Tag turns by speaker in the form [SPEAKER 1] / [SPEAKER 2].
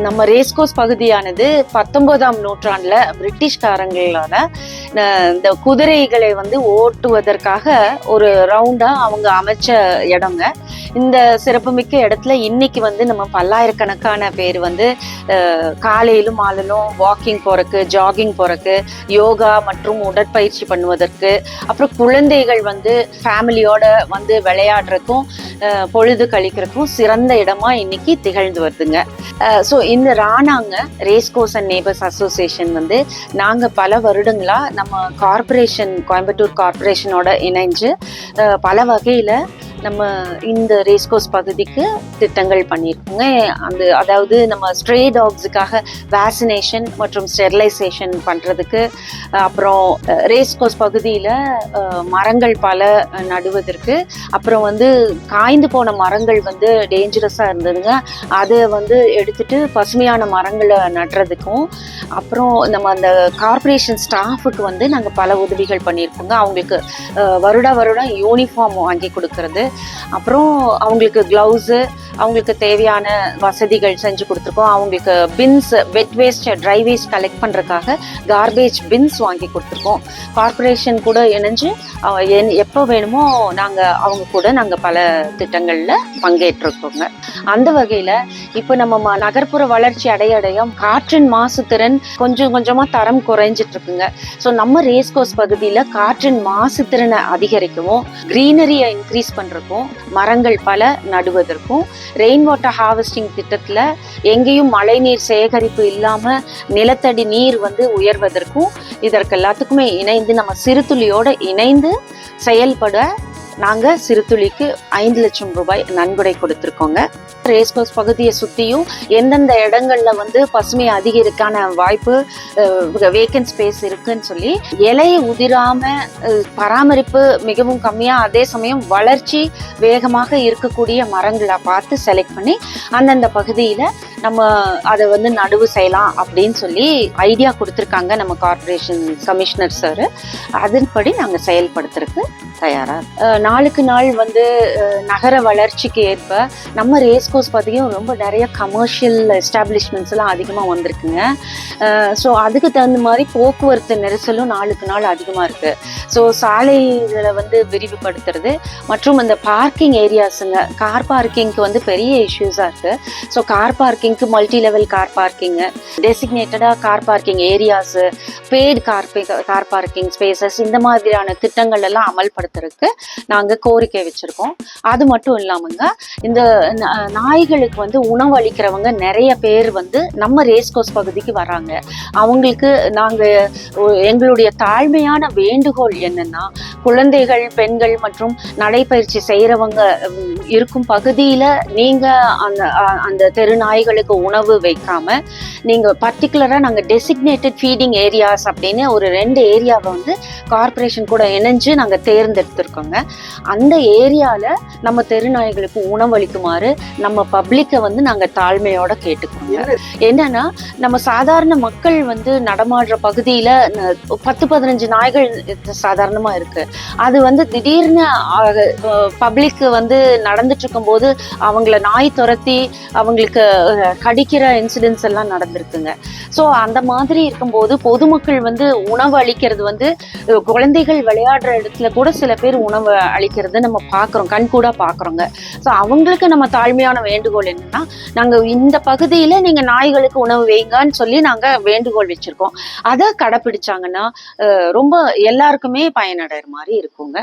[SPEAKER 1] நம்ம ரேஸ்கோஸ் பகுதியானது 19ஆம் நூற்றாண்டுல பிரிட்டிஷ்காரங்களால இந்த குதிரைகளை வந்து ஓட்டுவதற்காக ஒரு ரவுண்டா அவங்க அமைச்ச இடங்க. இந்த சிறப்புமிக்க இடத்துல இன்னைக்கு வந்து நம்ம பல்லாயிரக்கணக்கான பேர் வந்து காலையிலும் மாலையிலும் வாக்கிங் போறக்கு, ஜாகிங் போறக்கு, யோகா மற்றும் உடற்பயிற்சி பண்ணுவதற்கு, அப்புறம் குழந்தைகள் வந்து ஃபேமிலியோட வந்து விளையாடுறதுக்கும் பொழுது கழிக்கிறதுக்கும் சிறந்த இடமா இன்னைக்கு திகழ்ந்து வருதுங்க. ஸோ இந்த ராணாங்க ரேஸ்கோஸ் அண்ட் நேபர்ஸ் அசோசியேஷன் வந்து நாங்கள் பல வருடங்களா நம்ம கார்பரேஷன், கோயம்புத்தூர் கார்பரேஷனோட இணைஞ்சு பல வகையில் நம்ம இந்த ரேஸ்கோஸ் பகுதிக்கு திட்டங்கள் பண்ணியிருக்கோங்க. அதாவது நம்ம ஸ்ட்ரே டாக்ஸுக்காக வேக்சினேஷன் மற்றும் ஸ்டெரிலைசேஷன் பண்ணுறதுக்கு, அப்புறம் ரேஸ்கோஸ் பகுதியில் மரங்கள் பல நடுவதற்கு, அப்புறம் வந்து காய்ந்து போன மரங்கள் வந்து டேஞ்சரஸாக இருந்ததுங்க, அதை வந்து எடுத்துட்டு பசுமையான மரங்களை நடுறதுக்கும், அப்புறம் நம்ம அந்த கார்பரேஷன் ஸ்டாஃபுக்கு வந்து நாங்கள் பல உதவிகள் பண்ணியிருக்கோங்க. அவங்களுக்கு வருடம் யூனிஃபார்ம் வாங்கி கொடுக்கறது, அப்புறம் அவங்களுக்கு கிளவுஸு, அவங்களுக்கு தேவையான வசதிகள் செஞ்சு கொடுத்துருக்கோம். அவங்களுக்கு பின்ஸ், வெட் வேஸ்ட், ட்ரை வேஸ்ட் கலெக்ட் பண்ணுறதுக்காக கார்பேஜ் பின்ஸ் வாங்கி கொடுத்துருக்கோம். கார்பரேஷன் கூட இணைஞ்சு எப்போ வேணுமோ அவங்க கூட நாங்கள் பல திட்டங்களில் பங்கேற்றிருக்கோங்க. அந்த வகையில் இப்போ நம்ம நகர்ப்புற வளர்ச்சி அடையடையும் காற்றின் மாசுத்திறன் கொஞ்சம் கொஞ்சமாக தரம் குறைஞ்சிட்டு இருக்குங்க. ஸோ நம்ம ரேஸ்கோஸ் பகுதியில் காற்றின் மாசுத்திறனை அதிகரிக்கவும், கிரீனரியை இன்க்ரீஸ் பண்ணுறதுக்கும், மரங்கள் பல நடுவதற்கும், ரெயின் வாட்டர் ஹார்வெஸ்டிங் திட்டத்தில் எங்கேயும் மழை நீர் சேகரிப்பு இல்லாமல் நிலத்தடி நீர் வந்து உயர்வதற்கும், இதற்கு எல்லாத்துக்குமே இணைந்து நம்ம சிறுதுளியோடு இணைந்து செயல்பட நாங்கள் சிறுதுளிக்கு 5 லட்சம் ரூபாய் நன்கொடை கொடுத்துருக்கோங்க. ரேஸ்கோஸ் பகுதியை சுற்றியும் எந்தெந்த இடங்கள்ல வந்து பசுமை அதிகரிக்கான வாய்ப்பு, வேக்கன்ட் ஸ்பேஸ் இருக்குன்னு சொல்லி, இலையை உதிராம பராமரிப்பு மிகவும் கம்மியா, அதே சமயம் வளர்ச்சி வேகமாக இருக்கக்கூடிய மரங்களை பார்த்து செலக்ட் பண்ணி அந்தந்த பகுதியில நம்ம அதை வந்து நடுவு செய்யலாம் அப்படின்னு சொல்லி ஐடியா கொடுத்துருக்காங்க நம்ம கார்பரேஷன் கமிஷனர் சார். அதன்படி நாங்கள் செயல்படுத்துறதுக்கு தயாரா. நாளுக்கு நாள் வந்து நகர வளர்ச்சிக்கு ஏற்ப நம்ம ரேஸ்கோஸ் பற்றியும் ரொம்ப நிறைய கமர்ஷியல் எஸ்டாப்ளிஷ்மெண்ட்ஸ் எல்லாம் அதிகமாக வந்திருக்குங்க. ஸோ அதுக்கு தகுந்த மாதிரி போக்குவரத்து நெரிசலும் நாளுக்கு நாள் அதிகமாக இருக்கு. ஸோ சாலைகளை வந்து விரிவுபடுத்துறது மற்றும் இந்த பார்க்கிங் ஏரியாஸுங்க, கார் பார்க்கிங்க்கு வந்து பெரிய இஷ்யூஸாக இருக்கு. ஸோ கார் பார்க்கிங்க்கு மல்டி லெவல் கார் பார்க்கிங்கு, டெசிக்னேட்டடாக car parking areas, paid car parking spaces, இந்த மாதிரியான திட்டங்கள் எல்லாம் அமல்படுத்துறதுக்கு நாங்கள் கோரிக்கை வச்சிருக்கோம். அது மட்டும் இல்லாமங்க, இந்த நாய்களுக்கு வந்து உணவு அளிக்கிறவங்க நிறைய பேர் வந்து நம்ம ரேஸ்கோஸ் பகுதிக்கு வராங்க. அவங்களுக்கு நாங்கள் எங்களுடைய தாழ்மையான வேண்டுகோள் என்னன்னா, குழந்தைகள், பெண்கள் மற்றும் நடைப்பயிற்சி செய்கிறவங்க இருக்கும் பகுதியில் நீங்கள் அந்த தெரு நாய்களுக்கு உணவு வைக்காம, நீங்கள் பர்டிகுலராக நாங்கள் டெசிக்னேட்டட் ஃபீடிங் ஏரியாஸ் அப்படின்னு ஒரு 2 ஏரியாவை வந்து கார்பரேஷன் கூட இணைஞ்சு நாங்கள் தேர்ந்தெடுத்திருக்கோங்க. அந்த ஏரியாவில் நம்ம தெருநாய்களுக்கு உணவளிக்குமாறு நம்ம பப்ளிக்கை வந்து நாங்கள் தாழ்மையோட கேட்டுக்கோங்க. என்னன்னா, நம்ம சாதாரண மக்கள் வந்து நடமாடுற பகுதியில் 10-15 நாய்கள் சாதாரணமாக இருக்கு. அது வந்து திடீர்னு பப்ளிக்கு வந்து நடந்துட்டு இருக்கும் போது அவங்கள நாய் துரத்தி அவங்களுக்கு கடிக்கிற இன்சிடென்ட்ஸ் எல்லாம் நடந்திருக்குங்க. ஸோ அந்த மாதிரி இருக்கும்போது பொதுமக்கள் வந்து உணவு அளிக்கிறது வந்து, குழந்தைகள் விளையாடுற இடத்துல கூட சில பேர் உணவு அளிக்கிறது நம்ம பார்க்குறோம், கண்கூடா பார்க்குறோங்க. ஸோ அவங்களுக்கு நம்ம தாழ்மையான வேண்டுகோள் என்னன்னா, நாங்கள் இந்த பகுதியில் நீங்கள் நாய்களுக்கு உணவு வைங்கன்னு சொல்லி நாங்கள் வேண்டுகோள் வச்சுருக்கோம். அதை கடைப்பிடிச்சாங்கன்னா ரொம்ப எல்லாருக்குமே பயனடைகிற மாதிரி இருக்குங்க.